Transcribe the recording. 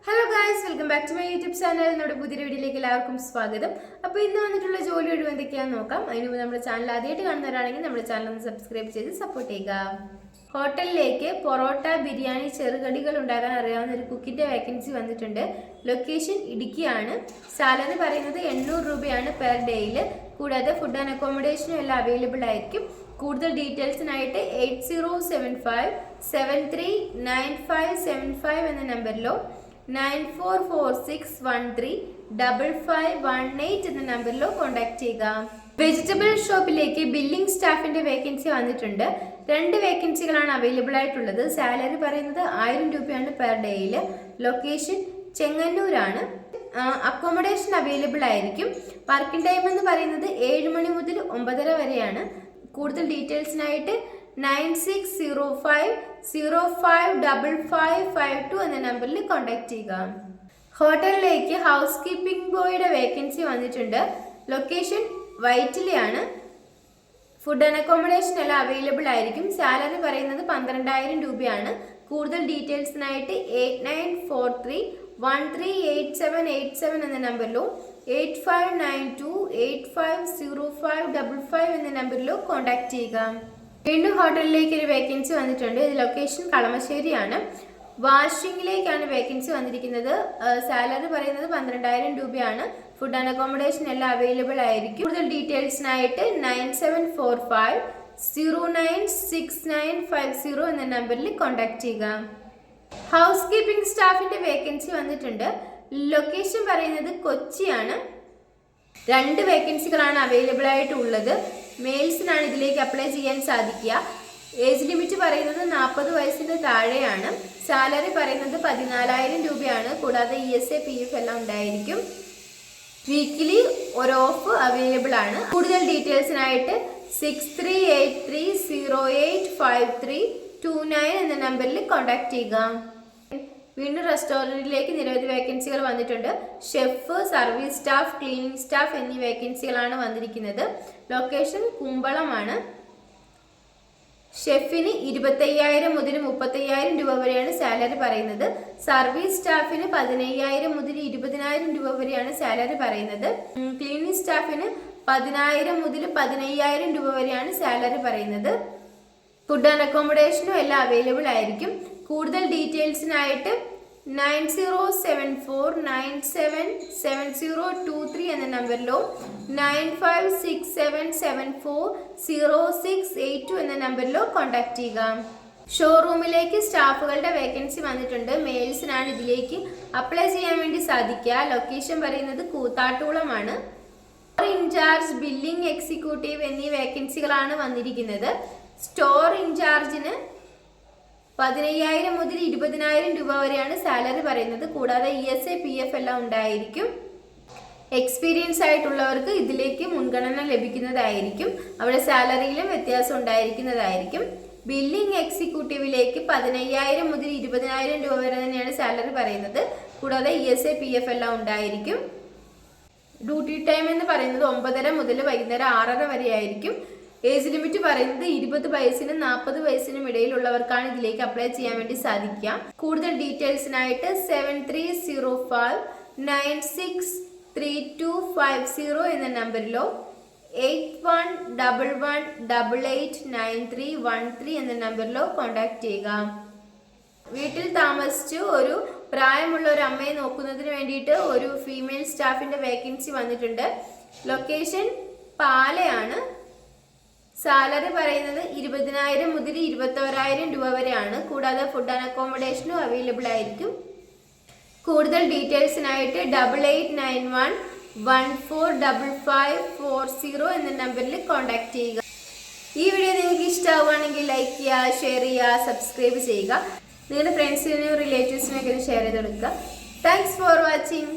Hello guys, welcome back to my YouTube channel. നമ്മുടെ പുതിയ വീഡിയോയിലേക്ക് എല്ലാവർക്കും സ്വാഗതം. അപ്പോൾ ഇന്ന് വന്നിട്ടുള്ള ജോലി ഒഴിവ് എന്തൊക്കെയാണെന്ന് നോക്കാം. അതിന് മുമ്പ് നമ്മുടെ ചാനൽ ആദ്യമായിട്ട് കാണുന്നവരാണെങ്കിൽ നമ്മുടെ ചാനൽ ഒന്ന് സബ്സ്ക്രൈബ് ചെയ്ത് സപ്പോർട്ട് ചെയ്യുക. ഹോട്ടലിലേക്ക് പൊറോട്ട, ബിരിയാണി, ചെറുകടികൾ ഉണ്ടാക്കാൻ അറിയാവുന്ന ഒരു കുക്കിൻ്റെ വേക്കൻസി വന്നിട്ടുണ്ട്. ലൊക്കേഷൻ ഇടുക്കിയാണ്. സാലറി പറയുന്നത് 800 രൂപയാണ് പെർ ഡേയിൽ. കൂടാതെ ഫുഡ് ആൻഡ് അക്കോമഡേഷനും എല്ലാം അവൈലബിൾ ആയിരിക്കും. കൂടുതൽ ഡീറ്റെയിൽസിനായിട്ട് 8075739575 എന്ന നമ്പറിലോ 9446135518 എന്ന നമ്പറിലോ കോൺടാക്ട് ചെയ്യുക. വെജിറ്റബിൾ ഷോപ്പിലേക്ക് ബില്ലിംഗ് സ്റ്റാഫിന്റെ വേക്കൻസി വന്നിട്ടുണ്ട്. 2 വേക്കൻസികളാണ് അവൈലബിൾ ആയിട്ടുള്ളത്. സാലറി പറയുന്നത് 1000 രൂപയാണ് പെർ ഡേയിൽ. ലൊക്കേഷൻ ചെങ്ങന്നൂരാണ്. അക്കോമഡേഷൻ അവൈലബിൾ ആയിരിക്കും. വർക്കിംഗ് ടൈം എന്ന് പറയുന്നത് 7 മണി മുതൽ 9:30 വരെയാണ്. കൂടുതൽ ഡീറ്റെയിൽസിനായിട്ട് 9605055552 എന്ന നമ്പറിൽ കോൺടാക്ട് ചെയ്യുക. ഹോട്ടലിലേക്ക് ഹൗസ് കീപ്പിംഗ് ബോയുടെ വേക്കൻസി വന്നിട്ടുണ്ട്. ലൊക്കേഷൻ വൈറ്റിലെയാണ്. ഫുഡ് ആൻഡ് അക്കോമഡേഷൻ എല്ലാം അവൈലബിൾ ആയിരിക്കും. സാലറി പറയുന്നത് 12000 രൂപയാണ്. കൂടുതൽ ഡീറ്റെയിൽസിനായിട്ട് 8943138787 എന്ന നമ്പറിലോ 8592850555 എന്ന നമ്പറിലോ കോൺടാക്ട് ചെയ്യുക. വീണ്ടും ഹോട്ടലിലേക്ക് ഒരു വേക്കൻസി വന്നിട്ടുണ്ട്. ഇത് ലൊക്കേഷൻ കളമശ്ശേരിയാണ്. വാഷിംഗിലേക്കാണ് വേക്കൻസി വന്നിരിക്കുന്നത്. സാലറി പറയുന്നത് 12000 രൂപയാണ്. ഫുഡ് ആൻഡ് അക്കോമഡേഷൻ എല്ലാം അവൈലബിൾ ആയിരിക്കും. കൂടുതൽ ഡീറ്റെയിൽസിനായിട്ട് 9745096950 എന്ന നമ്പറിൽ കോൺടാക്ട് ചെയ്യുക. ഹൗസ് കീപ്പിംഗ് സ്റ്റാഫിന്റെ വേക്കൻസി വന്നിട്ടുണ്ട്. ലൊക്കേഷൻ പറയുന്നത് കൊച്ചിയാണ്. 2 വേക്കൻസികളാണ് അവൈലബിൾ ആയിട്ടുള്ളത്. മെയിൽസിനാണ് ഇതിലേക്ക് അപ്ലൈ ചെയ്യാൻ സാധിക്കുക. ഏജ് ലിമിറ്റ് പറയുന്നത് 40 വയസ്സിന്റെ താഴെയാണ്. സാലറി പറയുന്നത് 14000 രൂപയാണ്. കൂടാതെ ESA PF എല്ലാം ഉണ്ടായിരിക്കും. വീക്കിലി ഒരു ഓഫ് അവൈലബിൾ ആണ്. കൂടുതൽ ഡീറ്റെയിൽസിനായിട്ട് 6383085329 എന്ന നമ്പറിൽ കോൺടാക്ട് ചെയ്യുക. വീണ്ടും റെസ്റ്റോറൻറ്റിലേക്ക് നിരവധി വേക്കൻസികൾ വന്നിട്ടുണ്ട്. Chef, service staff, cleaning staff എന്നീ വേക്കൻസികളാണ് വന്നിരിക്കുന്നത്. ലൊക്കേഷൻ കുമ്പളമാണ്. ഷെഫിന് 25000 മുതൽ 35000 രൂപ വരെയാണ് സാലറി പറയുന്നത്. സർവീസ് സ്റ്റാഫിന് 15000 മുതൽ 20000 രൂപ വരെയാണ് സാലറി പറയുന്നത്. ക്ലീനിങ് സ്റ്റാഫിന് 10000 മുതൽ 15000 രൂപ വരെയാണ് സാലറി പറയുന്നത്. ഫുഡ് ആൻഡ് അക്കോമഡേഷനും എല്ലാം അവൈലബിൾ ആയിരിക്കും. കൂടുതൽ ഡീറ്റെയിൽസിനായിട്ട് 9074977023 എന്ന നമ്പറിലോ 9567740682 എന്ന നമ്പറിലോ കോൺടാക്ട് ചെയ്യുക. ഷോറൂമിലേക്ക് സ്റ്റാഫുകളുടെ വേക്കൻസി വന്നിട്ടുണ്ട്. മെയിൽസിനാണ് ഇതിലേക്ക് അപ്ലൈ ചെയ്യാൻ വേണ്ടി സാധിക്കുക. ലൊക്കേഷൻ പറയുന്നത് കൂത്താട്ടുകുളമാണ്. ഇൻചാർജ്, ബില്ലിംഗ് എക്സിക്യൂട്ടീവ് എന്നീ വേക്കൻസികളാണ് വന്നിരിക്കുന്നത്. സ്റ്റോർ ഇൻചാർജിന് 15000 മുതൽ 20000 രൂപ വരെയാണ് സാലറി പറയുന്നത്. കൂടാതെ ESA PF എല്ലാം ഉണ്ടായിരിക്കും. എക്സ്പീരിയൻസ് ആയിട്ടുള്ളവർക്ക് ഇതിലേക്ക് മുൻഗണന ലഭിക്കുന്നതായിരിക്കും. അവിടെ സാലറിയിലും വ്യത്യാസം ഉണ്ടായിരിക്കുന്നതായിരിക്കും. ബില്ലിംഗ് എക്സിക്യൂട്ടീവിലേക്ക് 15000 മുതൽ 20000 രൂപ വരെ തന്നെയാണ് സാലറി പറയുന്നത്. കൂടാതെ ESA PF എല്ലാം ഉണ്ടായിരിക്കും. ഡ്യൂട്ടി ടൈം എന്ന് പറയുന്നത് 9:30 മുതൽ വൈകുന്നേരം 6:30 വരെ ആയിരിക്കും. ഏജ് ലിമിറ്റ് പറയുന്നത് 20 വയസ്സിനും 40 വയസ്സിനും ഇടയിലുള്ളവർക്കാണ് ഇതിലേക്ക് അപ്ലൈ ചെയ്യാൻ വേണ്ടി സാധിക്കുക. കൂടുതൽ ഡീറ്റെയിൽസിനായിട്ട് 7305963250 എന്ന നമ്പറിലോ 8111889313 എന്ന നമ്പറിലോ കോൺടാക്ട് ചെയ്യുക. വീട്ടിൽ താമസിച്ച് ഒരു പ്രായമുള്ള ഒരു അമ്മയെ നോക്കുന്നതിന് വേണ്ടിയിട്ട് ഒരു ഫീമെയിൽ സ്റ്റാഫിന്റെ വേക്കൻസി വന്നിട്ടുണ്ട്. ലൊക്കേഷൻ പാലയാണ്. സാലറി പറയുന്നത് 20000 മുതൽ 21000 രൂപ വരെയാണ്. കൂടാതെ ഫുഡ് ആൻഡ് അക്കോമഡേഷനും അവൈലബിൾ ആയിരിക്കും. കൂടുതൽ ഡീറ്റെയിൽസിനായിട്ട് 8891145540 എന്ന നമ്പറിൽ കോൺടാക്ട് ചെയ്യുക. ഈ വീഡിയോ നിങ്ങൾക്ക് ഇഷ്ടമാവുകയാണെങ്കിൽ ലൈക്ക് ചെയ്യുക, ഷെയർ ചെയ്യുക, സബ്സ്ക്രൈബ് ചെയ്യുക. നിങ്ങളുടെ ഫ്രണ്ട്സിനും റിലേറ്റീവ്സിനൊക്കെ ഇത് ഷെയർ ചെയ്ത് കൊടുക്കുക. Thanks for watching.